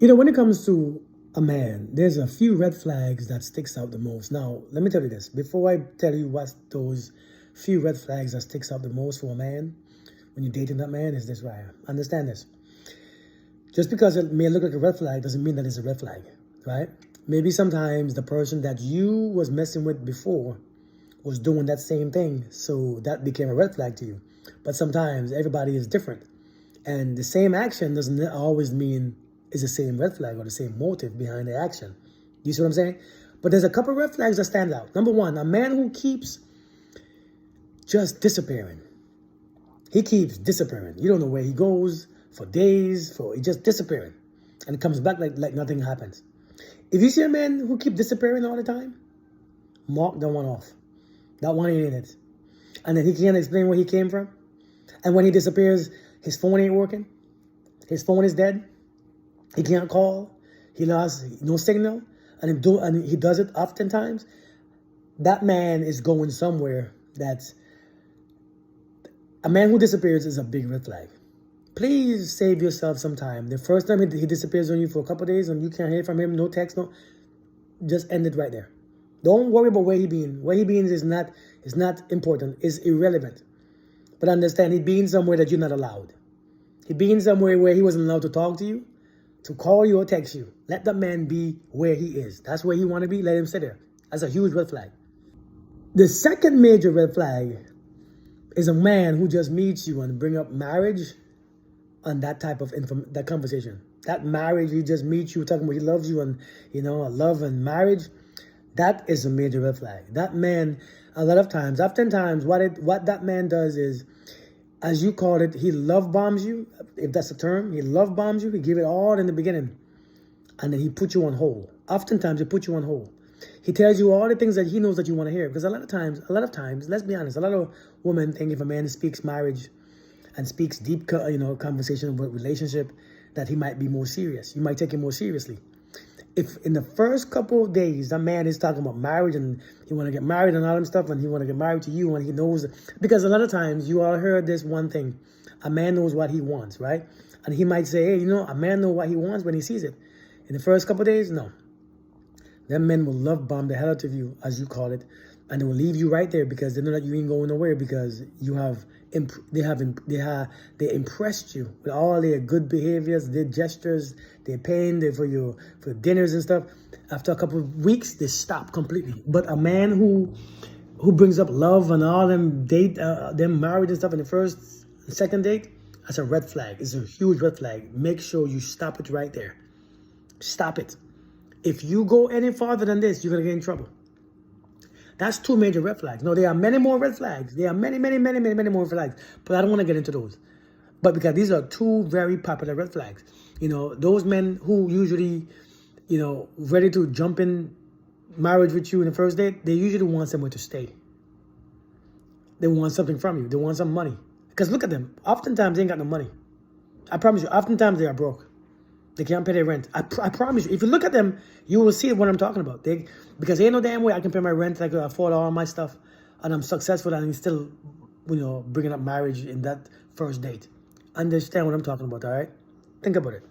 When it comes to a man, there's a few red flags that sticks out the most. Now, let me tell you this. Before I tell you what those few red flags that sticks out the most for a man when you're dating that man is this right here. Understand this. Just because it may look like a red flag doesn't mean that it's a red flag, right? Maybe sometimes the person that you was messing with before was doing that same thing, so that became a red flag to you. But sometimes everybody is different. And the same action doesn't always mean is the same red flag or the same motive behind the action. You see what I'm saying? But there's a couple red flags that stand out. Number one, a man who keeps just disappearing. He keeps disappearing. You don't know where he goes for days, he just disappearing. And comes back like nothing happens. If you see a man who keeps disappearing all the time, mark that one off. That one ain't in it. And then he can't explain where he came from. And when he disappears, his phone ain't working. His phone is dead. He can't call. He lost no signal. And he does it oftentimes. That man is going somewhere that's... A man who disappears is a big red flag. Please save yourself some time. The first time he disappears on you for a couple of days and you can't hear from him, no text, just end it right there. Don't worry about where he been. Where he been is not important. It's irrelevant. But understand, he been somewhere that you're not allowed. He been somewhere where he wasn't allowed to talk to you, to call you or text you. Let that man be where he is. That's where he want to be. Let him sit there. That's a huge red flag. The second major red flag is a man who just meets you and bring up marriage on that type of that conversation. That marriage, he just meets you talking about he loves you and, love and marriage. That is a major red flag. That man, oftentimes, what that man does is, as you call it, he love bombs you, if that's a term. He love bombs you. He give it all in the beginning. And then he put you on hold. Oftentimes, he put you on hold. He tells you all the things that he knows that you want to hear. Because a lot of times, let's be honest, a lot of women think if a man speaks marriage and speaks deep, conversation about relationship, that he might be more serious. You might take him more seriously. If in the first couple of days, that man is talking about marriage and he want to get married and all that stuff, and he want to get married to you, and he knows, because a lot of times you all heard this one thing, a man knows what he wants, right? And he might say, hey, a man knows what he wants when he sees it. In the first couple of days, no. Them men will love bomb the hell out of you, as you call it, and they will leave you right there because they know that you ain't going nowhere because they impressed you with all their good behaviors, their gestures, their paying for dinners and stuff. After a couple of weeks, they stop completely. But a man who brings up love and all them them married and stuff in the first and second date, that's a red flag. It's a huge red flag. Make sure you stop it right there. Stop it. If you go any farther than this, you're gonna get in trouble. That's two major red flags. No, there are many more red flags. There are many more red flags. But I don't want to get into those. But because these are two very popular red flags. Those men who usually, ready to jump in marriage with you in the first date, they usually want somewhere to stay. They want something from you. They want some money. Because look at them. Oftentimes they ain't got no money. I promise you, oftentimes they are broke. They can't pay their rent. I promise you. If you look at them, you will see what I'm talking about. Because there ain't no damn way I can pay my rent. I can afford all my stuff. And I'm successful and I'm still, bringing up marriage in that first date. Understand what I'm talking about, all right? Think about it.